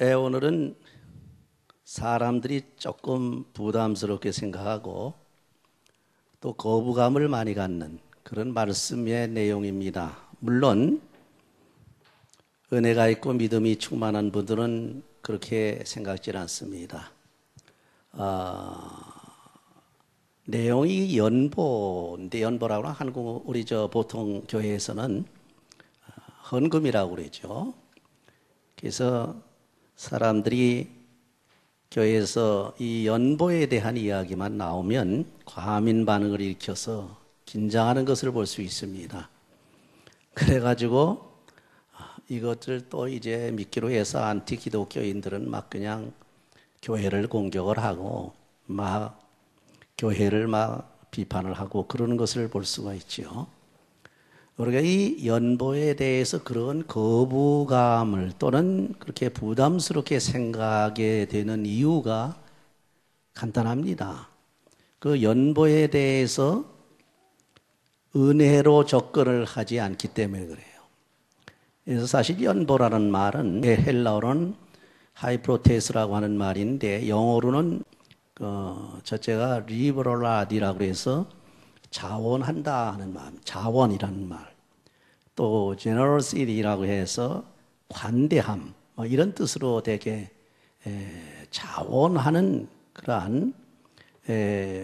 오늘은 사람들이 조금 부담스럽게 생각하고 또 거부감을 많이 갖는 그런 말씀의 내용입니다. 물론 은혜가 있고 믿음이 충만한 분들은 그렇게 생각지 않습니다. 내용이 연보인데, 연보라고 하면 우리 보통 교회에서는 헌금이라고 그러죠. 그래서 사람들이 교회에서 이 연보에 대한 이야기만 나오면 과민 반응을 일으켜서 긴장하는 것을 볼 수 있습니다. 그래가지고 이것을 또 이제 믿기로 해서 안티 기독교인들은 막 그냥 교회를 공격을 하고 막 교회를 막 비판을 하고 그러는 것을 볼 수가 있죠. 우리가 이 연보에 대해서 그런 거부감을 또는 그렇게 부담스럽게 생각하게 되는 이유가 간단합니다. 그 연보에 대해서 은혜로 접근을 하지 않기 때문에 그래요. 그래서 사실 연보라는 말은 헬라어로는 하이프로테스라고 하는 말인데 영어로는 첫째가 리버럴라디라고 해서 자원한다 하는 말, 자원이라는 말, 또 generosity라고 해서 관대함, 이런 뜻으로 되게 자원하는 그러한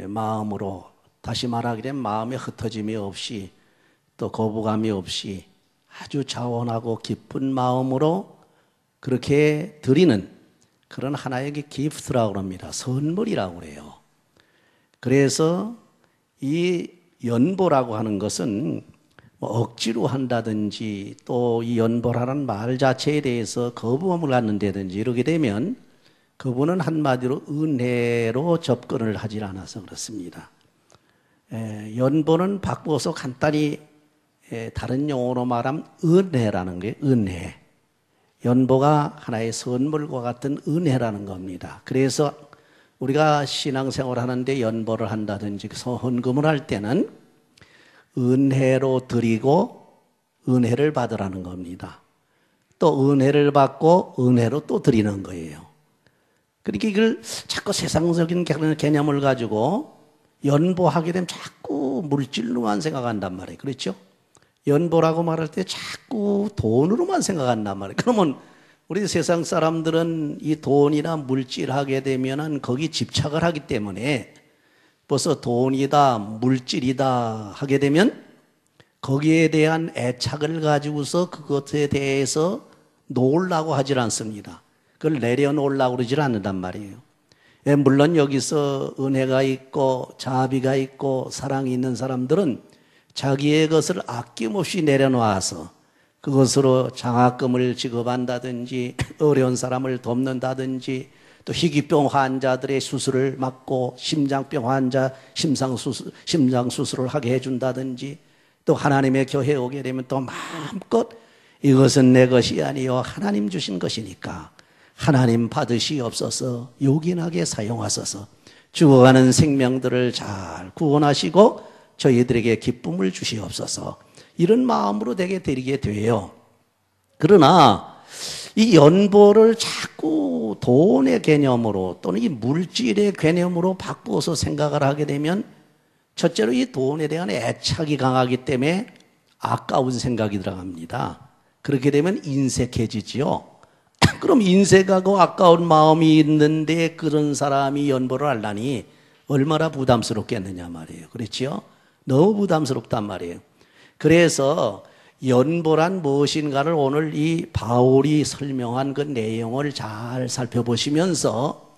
마음으로, 다시 말하게 되면 마음에 흩어짐이 없이 또 거부감이 없이 아주 자원하고 기쁜 마음으로 그렇게 드리는 그런 하나의 기프트라고 합니다. 선물이라고 그래요. 그래서 이 연보라고 하는 것은 억지로 한다든지 또 이 연보라는 말 자체에 대해서 거부감을 갖는다든지 이러게 되면 그분은 한마디로 은혜로 접근을 하지 않아서 그렇습니다. 연보는 바꾸어서 간단히 다른 용어로 말하면 은혜라는 게 은혜. 연보가 하나의 선물과 같은 은혜라는 겁니다. 그래서 우리가 신앙생활 하는데 연보를 한다든지 헌금을 할 때는 은혜로 드리고 은혜를 받으라는 겁니다. 또 은혜를 받고 은혜로 또 드리는 거예요. 그러니까 이걸 자꾸 세상적인 개념을 가지고 연보하게 되면 자꾸 물질로만 생각한단 말이에요. 그렇죠? 연보라고 말할 때 자꾸 돈으로만 생각한단 말이에요. 그러면 우리 세상 사람들은 이 돈이나 물질 하게 되면은 거기 집착을 하기 때문에 벌써 돈이다, 물질이다 하게 되면 거기에 대한 애착을 가지고서 그것에 대해서 놓으려고 하질 않습니다. 그걸 내려놓으려고 그러질 않는단 말이에요. 물론 여기서 은혜가 있고 자비가 있고 사랑이 있는 사람들은 자기의 것을 아낌없이 내려놓아서 그것으로 장학금을 지급한다든지 어려운 사람을 돕는다든지 또 희귀병 환자들의 수술을 맡고 심장병 환자 심장수술을 하게 해준다든지 또 하나님의 교회에 오게 되면 또 마음껏 이것은 내 것이 아니요 하나님 주신 것이니까 하나님 받으시옵소서 요긴하게 사용하소서 죽어가는 생명들을 잘 구원하시고 저희들에게 기쁨을 주시옵소서 이런 마음으로 되게 드리게 돼요. 그러나 이 연보를 자꾸 돈의 개념으로 또는 이 물질의 개념으로 바꾸어서 생각을 하게 되면 첫째로 이 돈에 대한 애착이 강하기 때문에 아까운 생각이 들어갑니다. 그렇게 되면 인색해지지요. 그럼 인색하고 아까운 마음이 있는데 그런 사람이 연보를 하려니 얼마나 부담스럽겠느냐 말이에요. 그렇죠? 너무 부담스럽단 말이에요. 그래서 연보란 무엇인가를 오늘 이 바울이 설명한 그 내용을 잘 살펴보시면서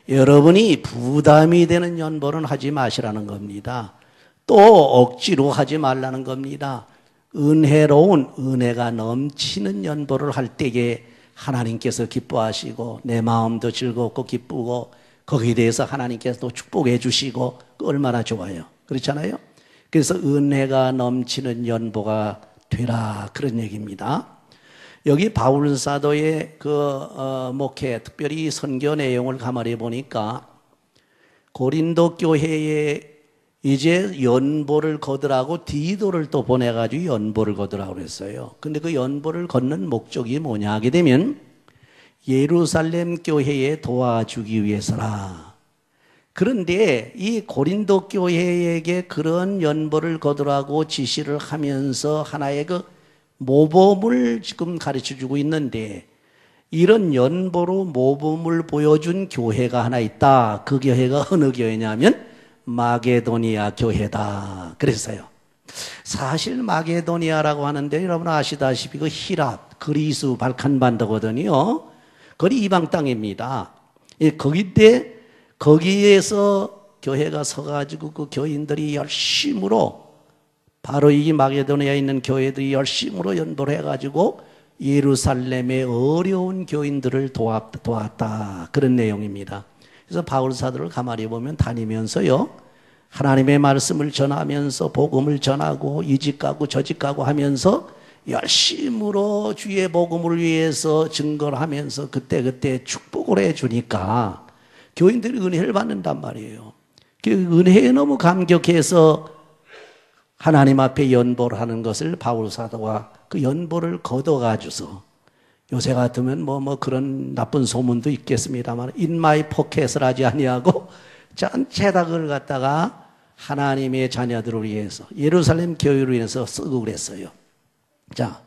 여러분이 부담이 되는 연보는 하지 마시라는 겁니다. 또 억지로 하지 말라는 겁니다. 은혜로운 은혜가 넘치는 연보를 할 때에 하나님께서 기뻐하시고 내 마음도 즐겁고 기쁘고 거기에 대해서 하나님께서 또 축복해 주시고 얼마나 좋아요. 그렇잖아요? 그래서 은혜가 넘치는 연보가 되라 그런 얘기입니다. 여기 바울 사도의 목회, 특별히 선교 내용을 가만히 보니까 고린도 교회에 이제 연보를 거두라고 디도를 또 보내가지고 연보를 거두라고 그랬어요. 근데 그 연보를 걷는 목적이 뭐냐 하게 되면 예루살렘 교회에 도와주기 위해서라. 그런데 이 고린도 교회에게 그런 연보를 거두라고 지시를 하면서 하나의 그 모범을 지금 가르쳐 주고 있는데, 이런 연보로 모범을 보여준 교회가 하나 있다. 그 교회가 어느 교회냐면 마게도니아 교회다. 그랬어요. 사실 마게도니아라고 하는데 여러분 아시다시피 그 히랍, 그리스 발칸반도거든요. 거기 이방 땅입니다. 거기에서 교회가 서가지고 그 교인들이 열심으로, 바로 이 마게도니아에 있는 교회들이 열심으로 연보를 해가지고 예루살렘의 어려운 교인들을 도왔다. 그런 내용입니다. 그래서 바울 사도를 가만히 보면 다니면서요, 하나님의 말씀을 전하면서 복음을 전하고 이 집 가고 저 집 가고 하면서 열심으로 주의 복음을 위해서 증거를 하면서 그때그때 축복을 해주니까 교인들이 은혜를 받는단 말이에요. 그 은혜에 너무 감격해서 하나님 앞에 연보를 하는 것을 바울 사도가 그 연보를 걷어가지고서, 요새 같으면 뭐 그런 나쁜 소문도 있겠습니다만 in my pocket을 하지 아니하고 전체 다 그걸 갖다가 하나님의 자녀들을 위해서 예루살렘 교회를 위해서 쓰고 그랬어요. 자,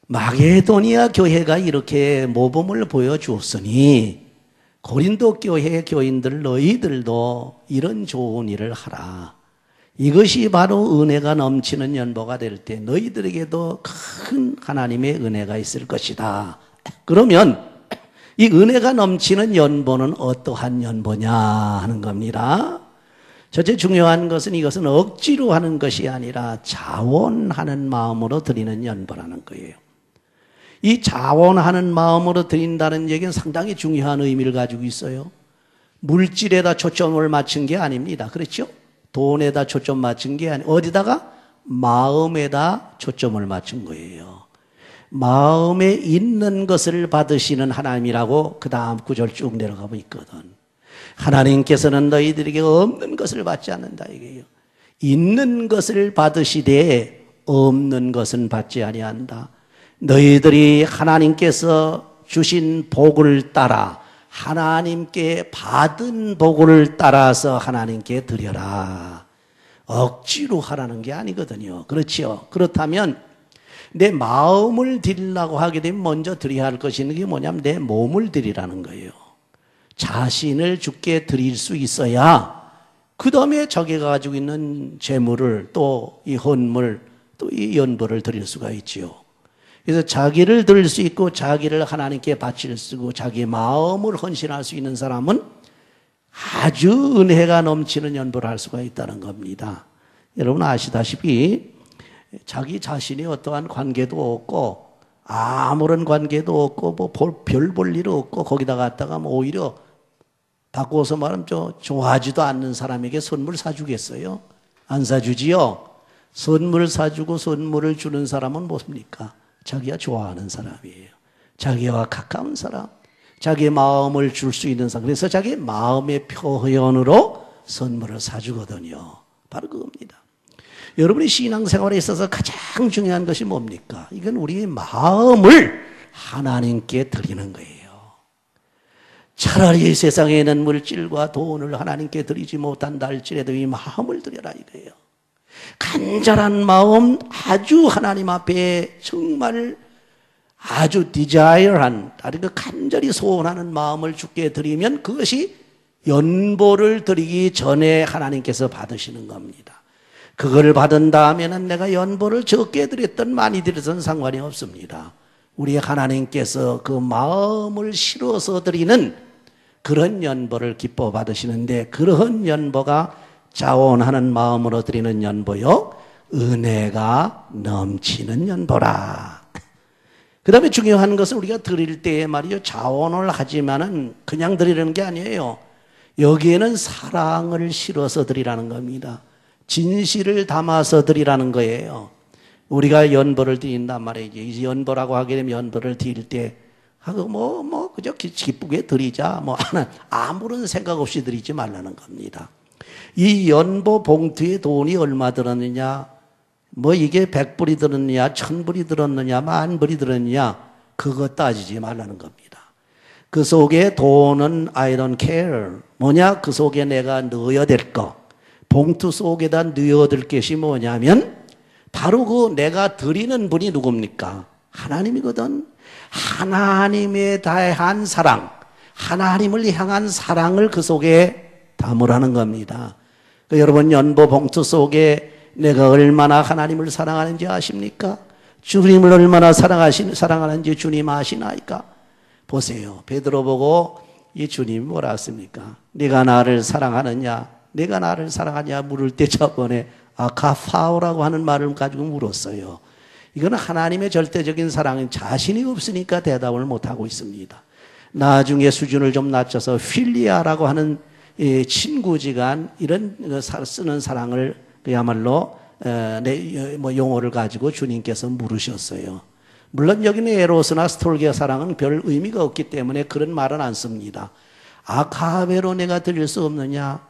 마게도니아 교회가 이렇게 모범을 보여주었으니 고린도 교회의 교인들 너희들도 이런 좋은 일을 하라. 이것이 바로 은혜가 넘치는 연보가 될 때 너희들에게도 큰 하나님의 은혜가 있을 것이다. 그러면 이 은혜가 넘치는 연보는 어떠한 연보냐 하는 겁니다. 첫째 중요한 것은 이것은 억지로 하는 것이 아니라 자원하는 마음으로 드리는 연보라는 거예요. 이 자원하는 마음으로 드린다는 얘기는 상당히 중요한 의미를 가지고 있어요. 물질에다 초점을 맞춘 게 아닙니다. 그렇죠? 돈에다 초점 맞춘 게 아니고 어디다가? 마음에다 초점을 맞춘 거예요. 마음에 있는 것을 받으시는 하나님이라고 그 다음 구절 쭉 내려가고 있거든. 하나님께서는 너희들에게 없는 것을 받지 않는다 이게요. 있는 것을 받으시되 없는 것은 받지 아니한다. 너희들이 하나님께서 주신 복을 따라 하나님께 받은 복을 따라서 하나님께 드려라. 억지로 하라는 게 아니거든요. 그렇죠? 그렇다면 내 마음을 드리려고 하게 되면 먼저 드려야 할 것이 있는 게 뭐냐면 내 몸을 드리라는 거예요. 자신을 주께 드릴 수 있어야 그 다음에 자기가 가지고 있는 재물을 또 이 헌물 또 이 연보를 드릴 수가 있지요. 그래서 자기를 드릴 수 있고 자기를 하나님께 바칠 수 있고 자기 마음을 헌신할 수 있는 사람은 아주 은혜가 넘치는 연보를 할 수가 있다는 겁니다. 여러분 아시다시피 자기 자신이 어떠한 관계도 없고 아무런 관계도 없고 뭐 별 볼 일 없고 거기다 갖다가 뭐 오히려 바꿔서 말하면 좋아하지도 않는 사람에게 선물 사주겠어요? 안 사주지요? 선물 사주고 선물을 주는 사람은 뭡니까? 자기가 좋아하는 사람이에요. 자기와 가까운 사람, 자기의 마음을 줄 수 있는 사람. 그래서 자기의 마음의 표현으로 선물을 사주거든요. 바로 그겁니다. 여러분의 신앙생활에 있어서 가장 중요한 것이 뭡니까? 이건 우리의 마음을 하나님께 드리는 거예요. 차라리 세상에 있는 물질과 돈을 하나님께 드리지 못한다 할지라도 이 마음을 드려라 이거예요. 간절한 마음, 아주 하나님 앞에 정말 아주 desire한, 그 간절히 소원하는 마음을 주께 드리면 그것이 연보를 드리기 전에 하나님께서 받으시는 겁니다. 그걸 받은 다음에는 내가 연보를 적게 드렸든 많이 드렸든 상관이 없습니다. 우리 하나님께서 그 마음을 실어서 드리는 그런 연보를 기뻐 받으시는데, 그런 연보가 자원하는 마음으로 드리는 연보요, 은혜가 넘치는 연보라. 그 다음에 중요한 것은 우리가 드릴 때에 말이죠, 자원을 하지만은 그냥 드리는 게 아니에요. 여기에는 사랑을 실어서 드리라는 겁니다. 진실을 담아서 드리라는 거예요. 우리가 연보를 드린단 말이죠. 이 연보라고 하게 되면 연보를 드릴 때 그저 기쁘게 드리자, 아무런 생각 없이 드리지 말라는 겁니다. 이 연보 봉투에 돈이 얼마 들었느냐, 이게 100불이 들었느냐, 1000불이 들었느냐, 10,000불이 들었느냐, 그거 따지지 말라는 겁니다. 그 속에 돈은 I don't care. 뭐냐? 그 속에 내가 넣어야 될 거. 봉투 속에다 넣어야 될 것이 뭐냐면 바로 그 내가 드리는 분이 누굽니까? 하나님이거든. 하나님에 대한 사랑, 하나님을 향한 사랑을 그 속에 담으라는 겁니다. 여러분 연보 봉투 속에 내가 얼마나 하나님을 사랑하는지 아십니까? 주님을 얼마나 사랑하는지 주님 아시나이까? 보세요. 베드로 보고 이 주님이 뭐라 했습니까? 네가 나를 사랑하느냐? 네가 나를 사랑하냐 물을 때 저번에 아카파오라고 하는 말을 가지고 물었어요. 이거는 하나님의 절대적인 사랑은 자신이 없으니까 대답을 못하고 있습니다. 나중에 수준을 좀 낮춰서 필리아라고 하는 친구지간 이런 쓰는 사랑을 그야말로 용어를 가지고 주님께서 물으셨어요. 물론 여기는 에로스나 스톨게의 사랑은 별 의미가 없기 때문에 그런 말은 안 씁니다. 아가베로 내가 드릴 수 없느냐?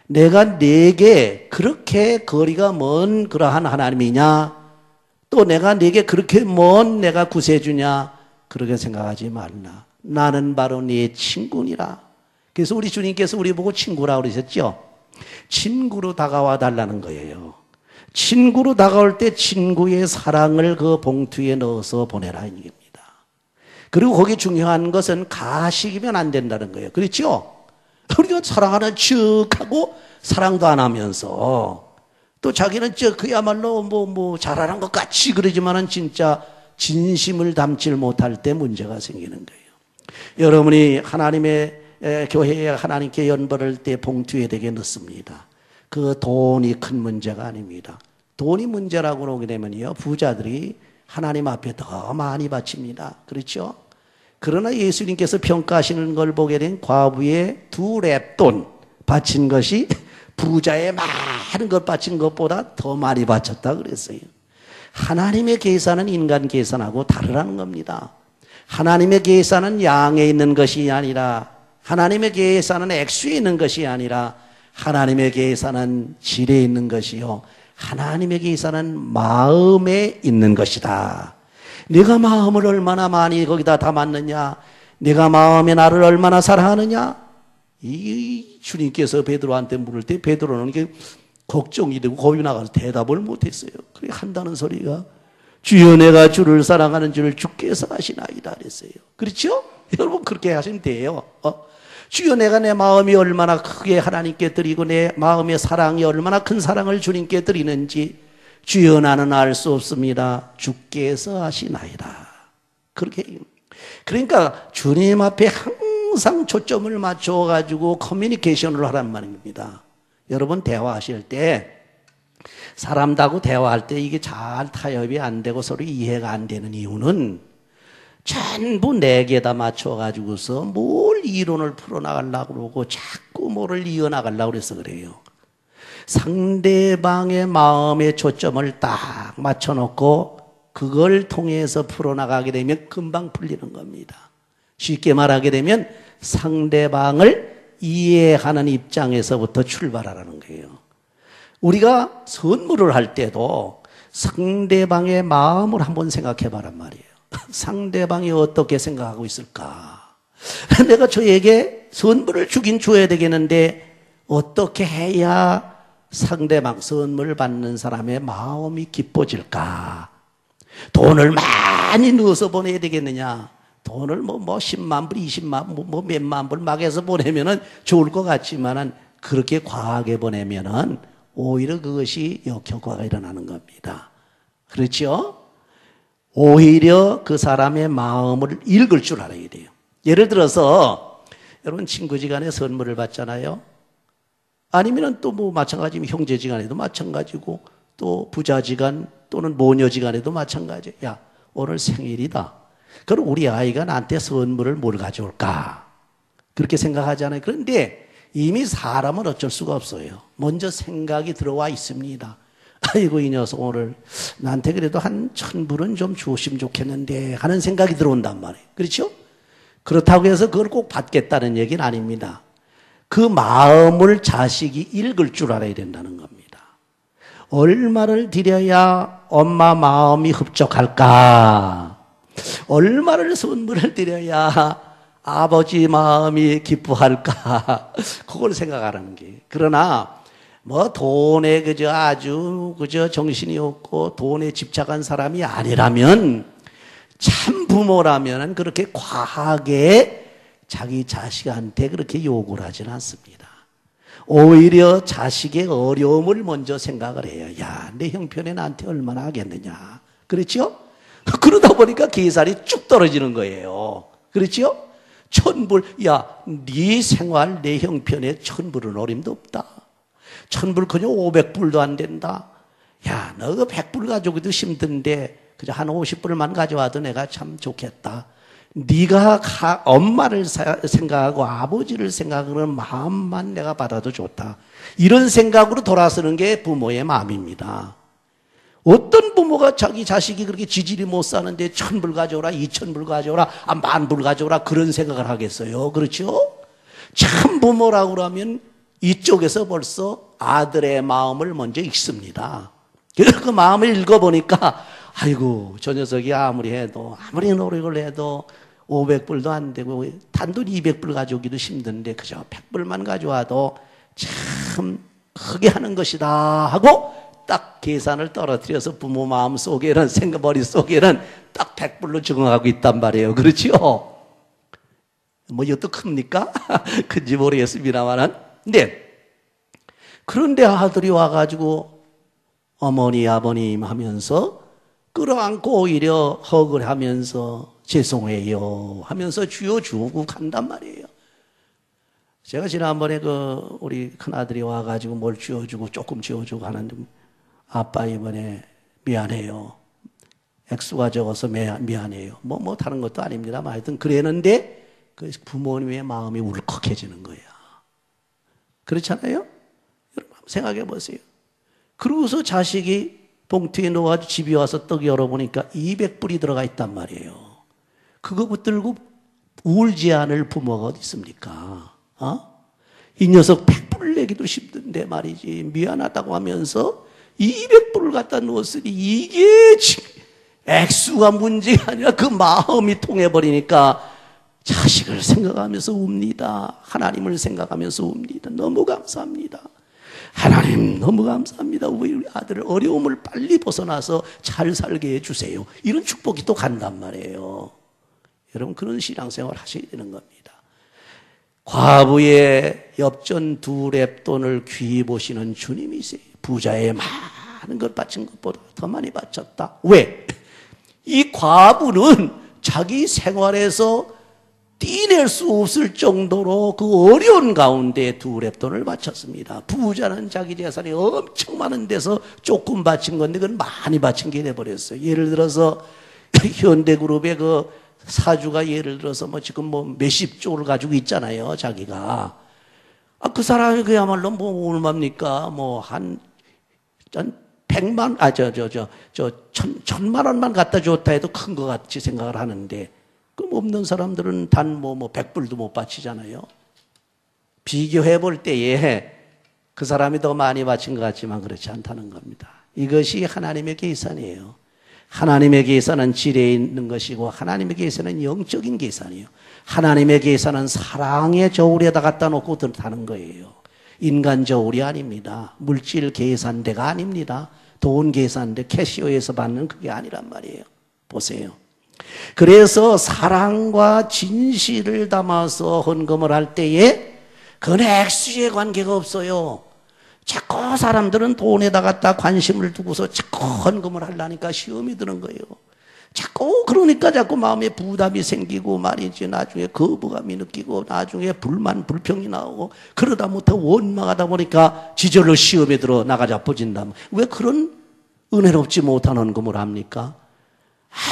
내가 네게 그렇게 거리가 먼 그러한 하나님이냐? 또 내가 네게 그렇게 먼 내가 구세주냐? 그렇게 생각하지 말라. 나는 바로 네 친구니라. 그래서 우리 주님께서 우리 보고 친구라고 그러셨죠? 친구로 다가와 달라는 거예요. 친구로 다가올 때 친구의 사랑을 그 봉투에 넣어서 보내라 입니다. 그리고 거기 중요한 것은 가식이면 안 된다는 거예요. 그렇죠? 우리가 사랑하는 척하고 사랑도 안 하면서 또 자기는 그야말로 잘하는 것 같이 그러지만은 진짜 진심을 담질 못할 때 문제가 생기는 거예요. 여러분이 하나님의 교회에 하나님께 연보를 때 봉투에 되게 넣습니다. 그 돈이 큰 문제가 아닙니다. 돈이 문제라고 오게 되면요, 부자들이 하나님 앞에 더 많이 바칩니다. 그렇죠? 그러나 예수님께서 평가하시는 걸 보게 된 과부의 2렙돈 바친 것이 부자의 많은 것 바친 것보다 더 많이 바쳤다 그랬어요. 하나님의 계산은 인간 계산하고 다르다는 겁니다. 하나님의 계산은 양에 있는 것이 아니라, 하나님의 계산은 액수에 있는 것이 아니라 하나님의 계산은 질에 있는 것이요, 하나님의 계산은 마음에 있는 것이다. 네가 마음을 얼마나 많이 거기다 담았느냐, 네가 마음에 나를 얼마나 사랑하느냐. 이 주님께서 베드로한테 물을 때 베드로는 이게 걱정이 되고 겁이 나가서 대답을 못했어요. 그래 한다는 소리가 주여 내가 주를 사랑하는 줄을 주께서 아시나이다 그랬어요. 그렇죠? 여러분 그렇게 하시면 돼요. 주여 내가 내 마음이 얼마나 크게 하나님께 드리고 내 마음의 사랑이 얼마나 큰 사랑을 주님께 드리는지 주여 나는 알 수 없습니다. 주께서 아시나이다. 그렇게. 그러니까 주님 앞에 항상 초점을 맞춰가지고 커뮤니케이션을 하란 말입니다. 여러분 대화하실 때 사람하고 대화할 때 이게 잘 타협이 안 되고 서로 이해가 안 되는 이유는 전부 내게다 맞춰가지고서 뭘 이론을 풀어나가려고 그러고 자꾸 뭐를 이어나가려고 그래서 그래요. 상대방의 마음의 초점을 딱 맞춰놓고 그걸 통해서 풀어나가게 되면 금방 풀리는 겁니다. 쉽게 말하게 되면 상대방을 이해하는 입장에서부터 출발하라는 거예요. 우리가 선물을 할 때도 상대방의 마음을 한번 생각해 봐란 말이에요. 상대방이 어떻게 생각하고 있을까? 내가 저에게 선물을 주긴 줘야 되겠는데 어떻게 해야 상대방 선물을 받는 사람의 마음이 기뻐질까? 돈을 많이 넣어서 보내야 되겠느냐? 돈을 10만 불, 20만 불, 몇만 불 막 해서 보내면은 좋을 것 같지만은 그렇게 과하게 보내면은 오히려 그것이 역효과가 일어나는 겁니다. 그렇죠? 오히려 그 사람의 마음을 읽을 줄 알아야 돼요. 예를 들어서 여러분 친구지간에 선물을 받잖아요. 아니면은 또 마찬가지면 형제지간에도 마찬가지고 또 부자지간 또는 모녀지간에도 마찬가지예요. 야, 오늘 생일이다. 그럼 우리 아이가 나한테 선물을 뭘 가져올까? 그렇게 생각하잖아요. 그런데 이미 사람은 어쩔 수가 없어요. 먼저 생각이 들어와 있습니다. 아이고 이 녀석 오늘 나한테 그래도 한 1,000불은 좀 주었으면 좋겠는데 하는 생각이 들어온단 말이에요. 그렇죠? 그렇다고 해서 그걸 꼭 받겠다는 얘기는 아닙니다. 그 마음을 자식이 읽을 줄 알아야 된다는 겁니다. 얼마를 드려야 엄마 마음이 흡족할까? 얼마를 선물을 드려야 아버지 마음이 기뻐할까? 그걸 생각하는 게. 그러나 뭐 돈에 그저 아주 그저 정신이 없고 돈에 집착한 사람이 아니라면, 참 부모라면 그렇게 과하게 자기 자식한테 그렇게 요구를 하지는 않습니다. 오히려 자식의 어려움을 먼저 생각을 해요. 야, 내 형편에 나한테 얼마나 하겠느냐. 그렇죠? 그러다 보니까 계산이 쭉 떨어지는 거예요. 그렇죠? 천불, 야, 네 생활, 내 형편에 천불은 어림도 없다. 천불 그저 500불도 안 된다. 야, 너 그 100불 가지고도 힘든데 그저 한 50불만 가져와도 내가 참 좋겠다. 네가 엄마를 생각하고 아버지를 생각하는 마음만 내가 받아도 좋다. 이런 생각으로 돌아서는 게 부모의 마음입니다. 어떤 부모가 자기 자식이 그렇게 지질이 못 사는데 1000불 가져오라, 2000불 가져오라, 10,000불 가져오라 그런 생각을 하겠어요. 그렇죠? 참 부모라고 그러면 이쪽에서 벌써 아들의 마음을 먼저 읽습니다. 그래서 그 마음을 읽어보니까 아이고, 저 녀석이 아무리 노력을 해도 500불도 안 되고 단돈 200불 가져오기도 힘든데 그저 100불만 가져와도 참 크게 하는 것이다 하고 딱 계산을 떨어뜨려서 부모 마음속에는, 머릿속에는 딱 100불로 적응하고 있단 말이에요. 그렇죠? 뭐 이것도 큽니까? 큰지 모르겠습니다만은. 그런데 아들이 와가지고 어머니 아버님 하면서 끌어안고 오히려 허그를 하면서 죄송해요 하면서 쥐어주고 간단 말이에요. 제가 지난번에 우리 큰아들이 와가지고 뭘 쥐어주고 조금 쥐어주고 하는데, 아빠 이번에 미안해요. 액수가 적어서 미안해요. 뭐 다른 것도 아닙니다만 하여튼 그랬는데 그 부모님의 마음이 울컥해지는 거예요. 그렇잖아요? 여러분 한번 생각해 보세요. 그러고서 자식이 봉투에 넣어가지고 집에 와서 떡 열어보니까 200불이 들어가 있단 말이에요. 그거 붙들고 울지 않을 부모가 어디 있습니까? 이 녀석 100불 내기도 힘든데 말이지 미안하다고 하면서 200불을 갖다 넣었으니 이게 지금 액수가 문제가 아니라 그 마음이 통해버리니까 자식을 생각하면서 웁니다. 하나님을 생각하면서 웁니다. 너무 감사합니다. 하나님 너무 감사합니다. 우리 아들을 어려움을 빨리 벗어나서 잘 살게 해주세요. 이런 축복이 또 간단 말이에요. 여러분 그런 신앙생활 하셔야 되는 겁니다. 과부의 엽전 2렙돈을 귀히 보시는 주님이세요. 부자의 많은 것 바친 것보다 더 많이 바쳤다. 왜? 이 과부는 자기 생활에서 떼낼 수 없을 정도로 그 어려운 가운데 2렙돈을 바쳤습니다. 부자는 자기 재산이 엄청 많은 데서 조금 바친 건데 그건 많이 바친 게 돼버렸어요. 예를 들어서 현대그룹의 그 사주가 예를 들어서 지금 몇십 조를 가지고 있잖아요, 자기가. 그 사람이 그야말로 얼마입니까? 한 100만, 천만 원만 갖다 줬다 해도 큰 것 같이 생각을 하는데, 그럼 없는 사람들은 단 100불도 못 바치잖아요. 비교해 볼 때에 그 사람이 더 많이 바친 것 같지만 그렇지 않다는 겁니다. 이것이 하나님의 계산이에요. 하나님의 계산은 질에 있는 것이고 하나님의 계산은 영적인 계산이에요. 하나님의 계산은 사랑의 저울에다 갖다 놓고 다는 거예요. 인간 저울이 아닙니다. 물질 계산대가 아닙니다. 돈 계산대 캐시오에서 받는 그게 아니란 말이에요. 보세요. 그래서 사랑과 진실을 담아서 헌금을 할 때에 그건 액수에 관계가 없어요. 자꾸 사람들은 돈에다 갖다 관심을 두고서 자꾸 헌금을 하려니까 시험이 드는 거예요. 그러니까 자꾸 마음에 부담이 생기고 말이지 나중에 거부감이 느끼고 나중에 불만 불평이 나오고 그러다 못해 원망하다 보니까 지절로 시험에 들어 나가자 빠진다. 왜 그런 은혜롭지 못한 헌금을 합니까?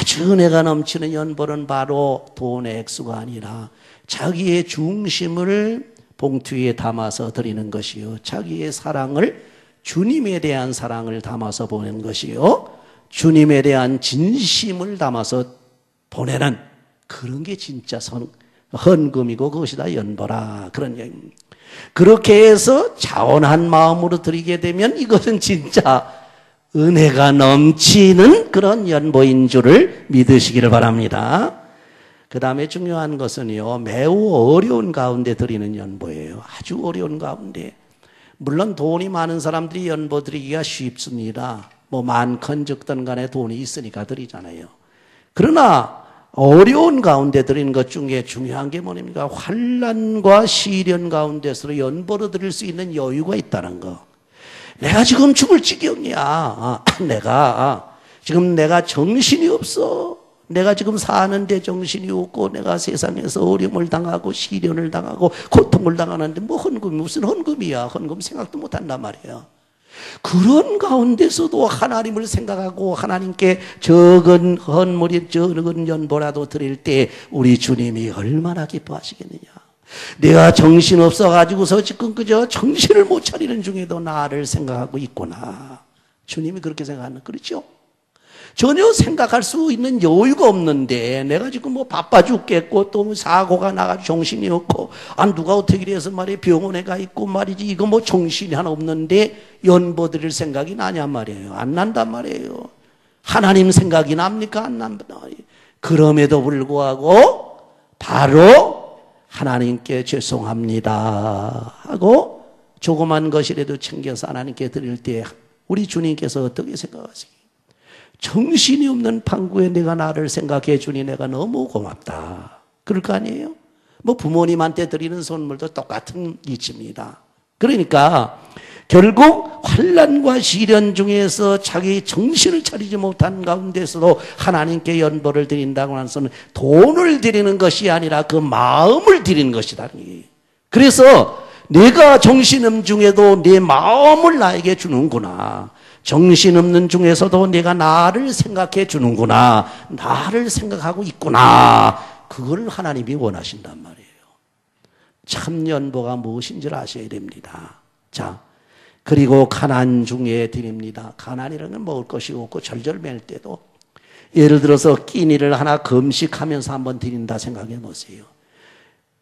아주 은혜가 넘치는 연보는 바로 돈의 액수가 아니라 자기의 중심을 봉투 위에 담아서 드리는 것이요, 자기의 사랑을, 주님에 대한 사랑을 담아서 보내는 것이요, 주님에 대한 진심을 담아서 보내는 그런 게 진짜 헌금이고 그것이 다 연보라, 그런 얘기입니다. 그렇게 해서 자원한 마음으로 드리게 되면 이것은 진짜 은혜가 넘치는 그런 연보인 줄을 믿으시기를 바랍니다. 그 다음에 중요한 것은요, 매우 어려운 가운데 드리는 연보예요. 아주 어려운 가운데. 물론 돈이 많은 사람들이 연보 드리기가 쉽습니다. 뭐 많건 적든 간에 돈이 있으니까 드리잖아요. 그러나 어려운 가운데 드리는 것 중에 중요한 게 뭐입니까? 환난과 시련 가운데서 연보로 드릴 수 있는 여유가 있다는 거. 내가 지금 죽을 지경이야. 내가 정신이 없어. 내가 지금 사는데 정신이 없고 내가 세상에서 어려움을 당하고 시련을 당하고 고통을 당하는데 뭐 헌금이 무슨 헌금이야. 헌금 생각도 못한단 말이에요. 그런 가운데서도 하나님을 생각하고 하나님께 적은 헌물이 적은 연보라도 드릴 때 우리 주님이 얼마나 기뻐하시겠느냐. 내가 정신없어 가지고서 지금 그저 정신을 못 차리는 중에도 나를 생각하고 있구나. 주님이 그렇게 생각하는, 그렇죠? 전혀 생각할 수 있는 여유가 없는데 내가 지금 뭐 바빠 죽겠고 또 사고가 나가지고 정신이 없고 누가 어떻게 해서 말이야 병원에 가 있고 말이지 이거 뭐 정신이 하나 없는데 연보 드릴 생각이 나냔 말이에요. 안 난단 말이에요. 하나님 생각이 납니까? 안 난단 말이에요. 그럼에도 불구하고 바로 하나님께 죄송합니다 하고 조그만 것이라도 챙겨서 하나님께 드릴 때 우리 주님께서 어떻게 생각하세요? 정신이 없는 판구에 내가 나를 생각해 주니 내가 너무 고맙다. 그럴 거 아니에요? 뭐 부모님한테 드리는 선물도 똑같은 이치입니다. 그러니까 결국 환난과 시련 중에서 자기 정신을 차리지 못한 가운데서도 하나님께 연보를 드린다고 하는 것은 돈을 드리는 것이 아니라 그 마음을 드리는 것이다. 그래서 내가 정신없는 중에도 내 마음을 나에게 주는구나. 정신없는 중에서도 내가 나를 생각해 주는구나. 나를 생각하고 있구나. 그걸 하나님이 원하신단 말이에요. 참 연보가 무엇인지를 아셔야 됩니다. 자, 그리고 가난 중에 드립니다. 가난이라는 건 먹을 것이 없고 절절매일 때도 예를 들어서 끼니를 하나 금식하면서 한번 드린다 생각해 보세요.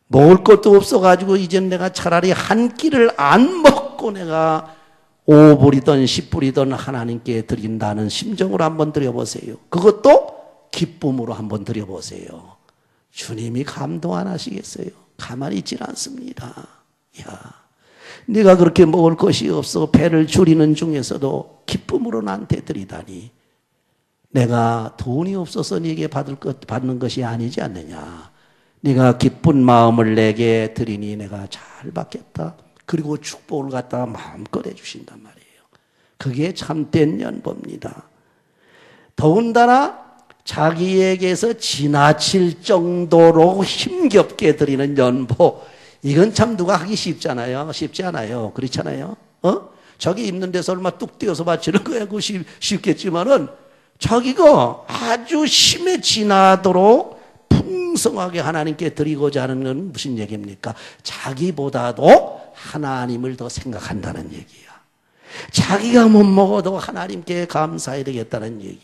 먹을 것도 없어가지고 이젠 내가 차라리 한 끼를 안 먹고 내가 5불이든 10불이든 하나님께 드린다는 심정으로 한번 드려보세요. 그것도 기쁨으로 한번 드려보세요. 주님이 감동 안 하시겠어요? 가만히 있질 않습니다. 야, 네가 그렇게 먹을 것이 없어 배를 줄이는 중에서도 기쁨으로 나한테 드리다니 내가 돈이 없어서 네게 받는 것이 아니지 않느냐. 네가 기쁜 마음을 내게 드리니 내가 잘 받겠다. 그리고 축복을 갖다가 마음껏 해주신단 말이에요. 그게 참된 연보입니다. 더군다나 자기에게서 지나칠 정도로 힘겹게 드리는 연보, 이건 참 누가 하기 쉽잖아요. 쉽지 않아요. 그렇잖아요. 자기 입는 데서 얼마 뚝 띄어서 바치는 거야. 그거 쉽겠지만은 자기가 아주 힘에 지나도록 풍성하게 하나님께 드리고자 하는 건 무슨 얘기입니까? 자기보다도 하나님을 더 생각한다는 얘기야. 자기가 못 먹어도 하나님께 감사해야 되겠다는 얘기.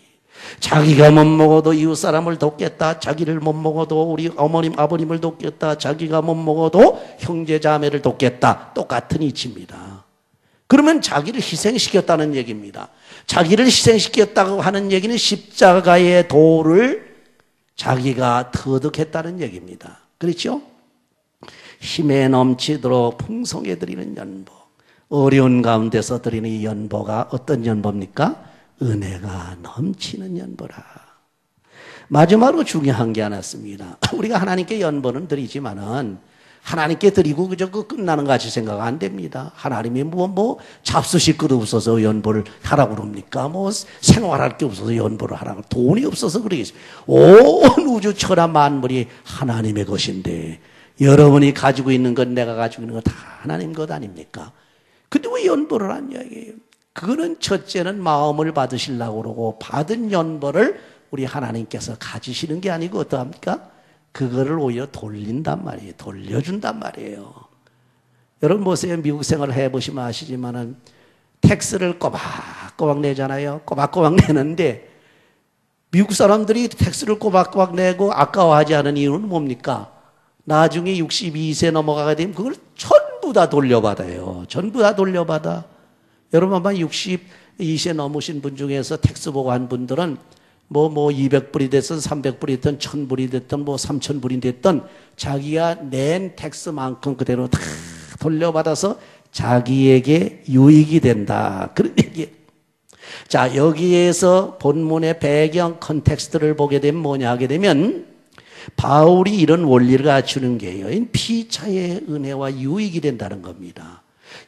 자기가 못 먹어도 이웃 사람을 돕겠다. 자기를 못 먹어도 우리 어머님 아버님을 돕겠다. 자기가 못 먹어도 형제 자매를 돕겠다. 똑같은 이치입니다. 그러면 자기를 희생시켰다는 얘기입니다. 자기를 희생시켰다고 하는 얘기는 십자가의 도를 자기가 터득했다는 얘기입니다. 그렇죠? 힘에 넘치도록 풍성해 드리는 연보. 어려운 가운데서 드리는 이 연보가 어떤 연보입니까? 은혜가 넘치는 연보라. 마지막으로 중요한 게 하나 있습니다. 우리가 하나님께 연보는 드리지만은 하나님께 드리고 그저 끝나는 것 같이 생각 안 됩니다. 하나님이 뭐 잡수실 것 없어서 연보를 하라고 그럽니까? 뭐 생활할 게 없어서 연보를 하라고. 돈이 없어서 그러겠어요. 온 우주 천하 만물이 하나님의 것인데 여러분이 가지고 있는 건 내가 가지고 있는 거 다 하나님 것 아닙니까? 근데 왜 연보를 하냐 이게요. 그거는 첫째는 마음을 받으시려고 그러고 받은 연보를 우리 하나님께서 가지시는 게 아니고 어떠합니까? 그거를 오히려 돌린단 말이에요. 돌려준단 말이에요. 여러분 보세요. 미국 생활을 해보시면 아시지만은 텍스를 꼬박꼬박 내잖아요. 꼬박꼬박 내는데 미국 사람들이 텍스를 꼬박꼬박 내고 아까워하지 않은 이유는 뭡니까? 나중에 62세 넘어가게 되면 그걸 전부 다 돌려받아요. 전부 다 돌려받아. 여러분 아마 62세 넘으신 분 중에서 텍스 보고 한 분들은 뭐 200불이 됐든 300불이 됐든 1000불이 됐든 뭐 3000불이 됐든 자기가 낸 텍스만큼 그대로 다 돌려받아서 자기에게 유익이 된다. 그런 얘기예요. 자, 여기에서 본문의 배경 컨텍스트를 보게 되면 뭐냐 하게 되면 바울이 이런 원리를 갖추는 게요. 피차의 은혜와 유익이 된다는 겁니다.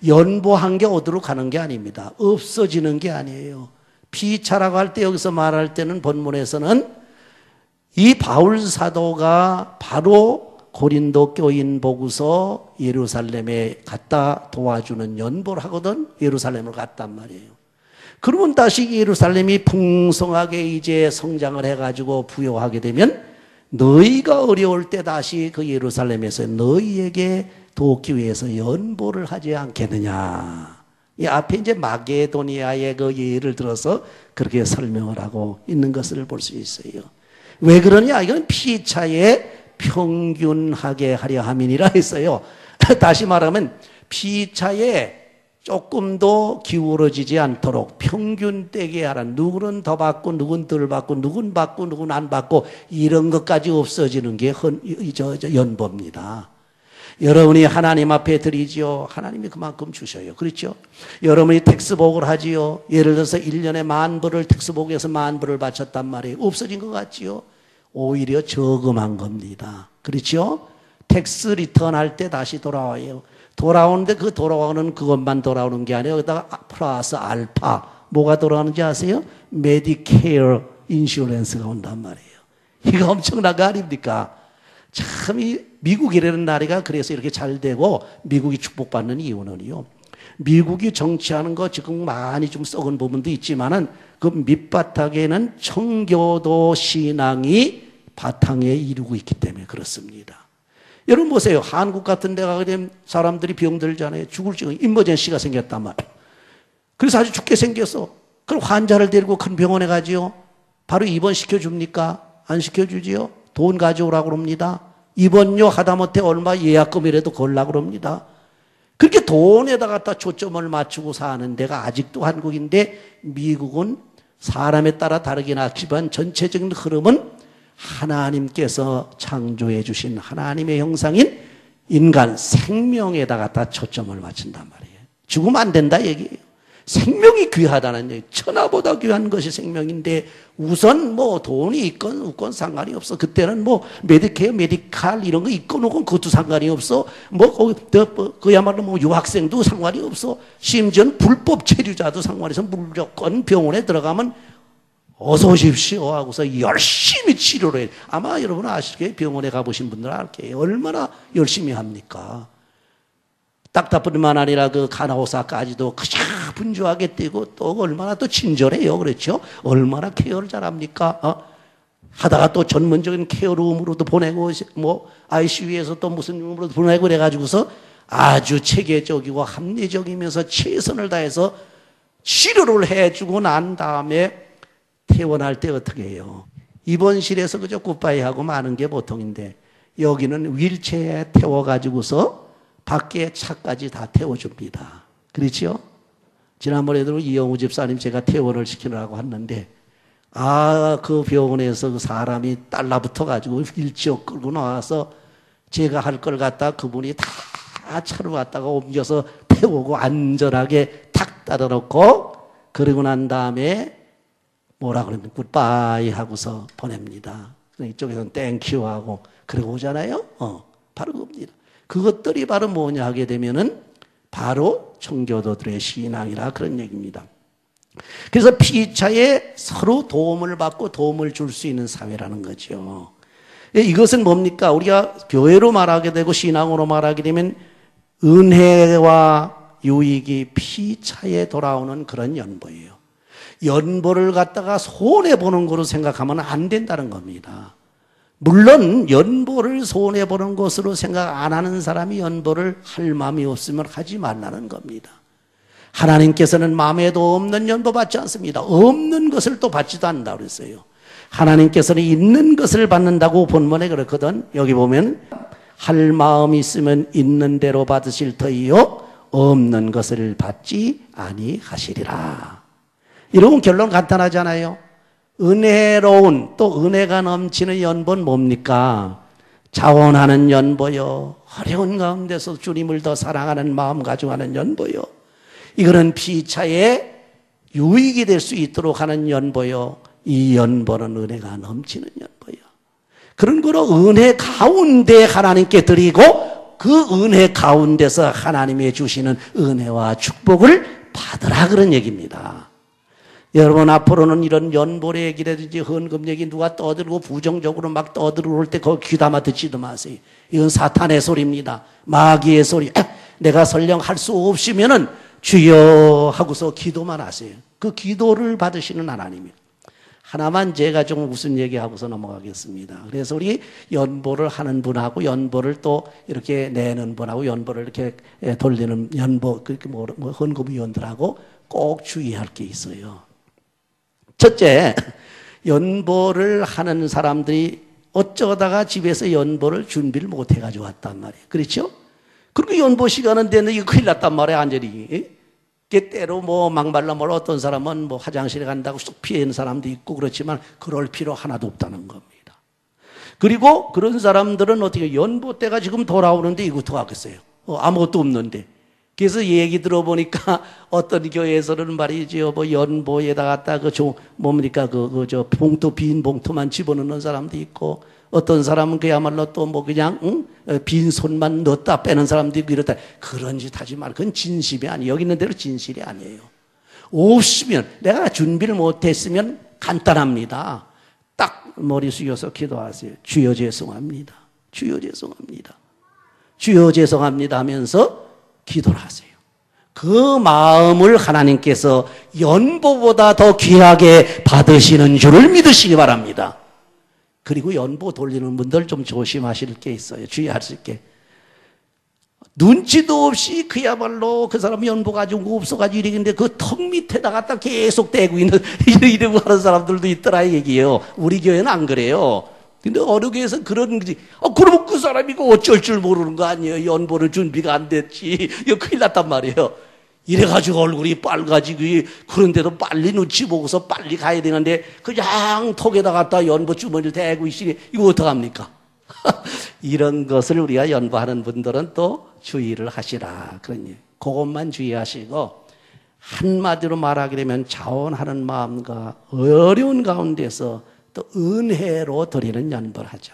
연보한 게 어디로 가는 게 아닙니다. 없어지는 게 아니에요. 피차라고 할 때 여기서 말할 때는 본문에서는 이 바울 사도가 바로 고린도 교인 보고서 예루살렘에 갔다 도와주는 연보를 하거든 예루살렘으로 갔단 말이에요. 그러면 다시 예루살렘이 풍성하게 이제 성장을 해가지고 부여하게 되면 너희가 어려울 때 다시 그 예루살렘에서 너희에게 돕기 위해서 연보를 하지 않겠느냐. 이 앞에 이제 마게도니아의 그 예를 들어서 그렇게 설명을 하고 있는 것을 볼 수 있어요. 왜 그러냐? 이건 피차에 평균하게 하려 함이니라 했어요. 다시 말하면 피차에 조금 더 기울어지지 않도록 평균되게 하라. 누구는 더 받고 누구는 덜 받고 누구는 받고 누구는 안 받고 이런 것까지 없어지는 게 연보입니다. 여러분이 하나님 앞에 드리지요. 하나님이 그만큼 주셔요. 그렇죠? 여러분이 텍스복을 하지요. 예를 들어서 1년에 10,000불을 텍스복에서 10,000불을 바쳤단 말이에요. 없어진 것 같지요? 오히려 저금한 겁니다. 그렇죠? 텍스 리턴 할 때 다시 돌아와요. 돌아오는데 그 돌아오는 그것만 돌아오는 게 아니라 여기다가 플러스 알파 뭐가 돌아오는지 아세요? 메디케어 인슈런스가 온단 말이에요. 이거 엄청난 거 아닙니까? 참 이 미국이라는 나라가 그래서 이렇게 잘 되고 미국이 축복받는 이유는요. 미국이 정치하는 거 지금 많이 좀 썩은 부분도 있지만은 그 밑바닥에는 청교도 신앙이 바탕에 이루고 있기 때문에 그렇습니다. 여러분 보세요. 한국 같은 데 가게 되면 사람들이 병들잖아요. 죽을 지금 임머전시가 생겼단 말이에요. 그래서 아주 죽게 생겼어. 그럼 환자를 데리고 큰 병원에 가지요. 바로 입원시켜줍니까? 안 시켜주지요. 돈 가져오라고 그럽니다. 입원료 하다못해 얼마 예약금이라도 걸라고 그럽니다. 그렇게 돈에다 갖다 초점을 맞추고 사는 데가 아직도 한국인데 미국은 사람에 따라 다르긴 하지만 전체적인 흐름은 하나님께서 창조해 주신 하나님의 형상인 인간 생명에다 갖다 초점을 맞춘단 말이에요. 죽으면 안 된다 얘기예요. 생명이 귀하다는 얘기. 천하보다 귀한 것이 생명인데 우선 뭐 돈이 있건 없건 상관이 없어. 그때는 뭐 메디케어, 메디칼 이런 거 있건 없건 그것도 상관이 없어. 뭐 그야말로 뭐 유학생도 상관이 없어. 심지어는 불법 체류자도 상관이 없어. 무조건 병원에 들어가면 어서 오십시오 하고서 열심히 치료를 해요. 아마 여러분 아시게 병원에 가보신 분들은 알게요. 얼마나 열심히 합니까? 딱딱뿐만 아니라 그 간호사까지도 그냥 분주하게 뛰고 또 얼마나 또 친절해요. 그렇죠? 얼마나 케어를 잘합니까? 하다가 또 전문적인 케어룸으로도 보내고 뭐 ICU에서 또 무슨 룸으로 보내고 그래가지고서 아주 체계적이고 합리적이면서 최선을 다해서 치료를 해주고 난 다음에 퇴원할 때 어떻게 해요? 입원실에서 그저 굿바이 하고 마는 게 보통인데 여기는 휠체어에 태워가지고서 밖에 차까지 다 태워줍니다. 그렇죠? 지난번에도 이영우 집사님 제가 퇴원을 시키려고 했는데 그 병원에서 그 사람이 달라붙어가지고 휠체어 끌고 나와서 제가 할 걸 갖다 그분이 다 차로 갖다가 옮겨서 태우고 안전하게 탁 따라놓고 그러고 난 다음에 뭐라 그러면 굿바이 하고서 보냅니다. 이쪽에서는 땡큐 하고 그러고 오잖아요. 바로 그겁니다. 그것들이 바로 뭐냐 하게 되면은 바로 청교도들의 신앙이라 그런 얘기입니다. 그래서 피차에 서로 도움을 받고 도움을 줄 수 있는 사회라는 거죠. 이것은 뭡니까? 우리가 교회로 말하게 되고 신앙으로 말하게 되면 은혜와 유익이 피차에 돌아오는 그런 연보예요. 연보를 갖다가 손해보는 거로 생각하면 안 된다는 겁니다. 물론 연보를 손해보는 것으로 생각 안 하는 사람이 연보를 할 마음이 없으면 하지 말라는 겁니다. 하나님께서는 마음에도 없는 연보 받지 않습니다. 없는 것을 또 받지도 않는다고 그랬어요. 하나님께서는 있는 것을 받는다고 본문에 그렇거든. 여기 보면 할 마음이 있으면 있는 대로 받으실 터이요 없는 것을 받지 아니하시리라. 이러면 결론 간단하잖아요. 은혜로운 또 은혜가 넘치는 연보는 뭡니까? 자원하는 연보요. 어려운 가운데서 주님을 더 사랑하는 마음 가지고 하는 연보요. 이거는 피차에 유익이 될 수 있도록 하는 연보요. 이 연보는 은혜가 넘치는 연보요. 그런 거로 은혜 가운데 하나님께 드리고 그 은혜 가운데서 하나님이 주시는 은혜와 축복을 받으라 그런 얘기입니다. 여러분 앞으로는 이런 연보의 얘기라든지 헌금 얘기 누가 떠들고 부정적으로 막 떠들어올 때 거기 귀담아 듣지도 마세요. 이건 사탄의 소리입니다. 마귀의 소리. 내가 설령 할 수 없으면은 주여 하고서 기도만 하세요. 그 기도를 받으시는 하나님이에요. 하나만 제가 좀 무슨 얘기하고서 넘어가겠습니다. 그래서 우리 연보를 하는 분하고 연보를 또 이렇게 내는 분하고 연보를 이렇게 돌리는 연보, 헌금위원들하고 꼭 주의할 게 있어요. 첫째, 연보를 하는 사람들이 어쩌다가 집에서 연보를 준비를 못 해가지고 왔단 말이에요. 그렇죠? 그리고 연보 시간은 되는데 이거 큰일 났단 말이에요, 완전히. 때로 뭐 막말라 뭘 어떤 사람은 뭐 화장실에 간다고 쏙 피하는 사람도 있고 그렇지만 그럴 필요 하나도 없다는 겁니다. 그리고 그런 사람들은 어떻게 연보 때가 지금 돌아오는데 이거 어떡하겠어요? 아무것도 없는데. 그래서 얘기 들어보니까 어떤 교회에서는 말이죠, 뭐 연보에다 갖다 뭡니까 봉투 빈 봉투만 집어넣는 사람도 있고 어떤 사람은 그야말로 또 뭐 그냥 빈 손만 넣었다 빼는 사람도 있고 이렇다. 그런 짓 하지 말고 그건 진심이 아니에요. 여기 있는 대로 진실이 아니에요. 없으면 내가 준비를 못했으면 간단합니다. 딱 머리 숙여서 기도하세요. 주여 죄송합니다. 주여 죄송합니다. 주여 죄송합니다 하면서 기도를 하세요. 그 마음을 하나님께서 연보보다 더 귀하게 받으시는 줄을 믿으시기 바랍니다. 그리고 연보 돌리는 분들 좀 조심하실 게 있어요. 주의하실 게. 눈치도 없이 그야말로 그 사람 연보 가지고 없어가지고 이러는데 그 턱 밑에다 갖다 계속 대고 있는 이러고 하는 사람들도 있더라 이 얘기예요. 우리 교회는 안 그래요. 근데 어느 교회에서 그런 거지. 그러면 그 사람이 어쩔 줄 모르는 거 아니에요. 연보를 준비가 안 됐지. 이거 큰일 났단 말이에요. 이래가지고 얼굴이 빨가지고 그런데도 빨리 눈치 보고서 빨리 가야 되는데 그냥 턱에다 갖다 연보 주머니를 대고 있으니 이거 어떡합니까? 이런 것을 우리가 연보하는 분들은 또 주의를 하시라. 그러니 그것만 주의하시고 한마디로 말하게 되면 자원하는 마음과 어려운 가운데서 또 은혜로 드리는 연보를 하자.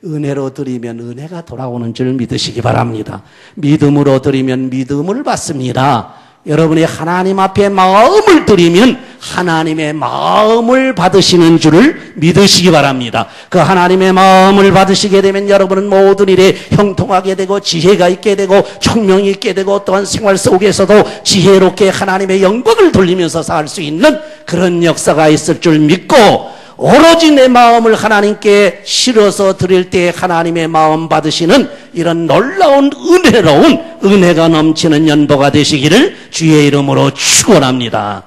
은혜로 드리면 은혜가 돌아오는 줄 믿으시기 바랍니다. 믿음으로 드리면 믿음을 받습니다. 여러분이 하나님 앞에 마음을 드리면 하나님의 마음을 받으시는 줄을 믿으시기 바랍니다. 그 하나님의 마음을 받으시게 되면 여러분은 모든 일에 형통하게 되고 지혜가 있게 되고 총명이 있게 되고 또한 생활 속에서도 지혜롭게 하나님의 영광을 돌리면서 살 수 있는 그런 역사가 있을 줄 믿고 오로지 내 마음을 하나님께 실어서 드릴 때 하나님의 마음 받으시는 이런 놀라운 은혜로운 은혜가 넘치는 연보가 되시기를 주의 이름으로 축원합니다.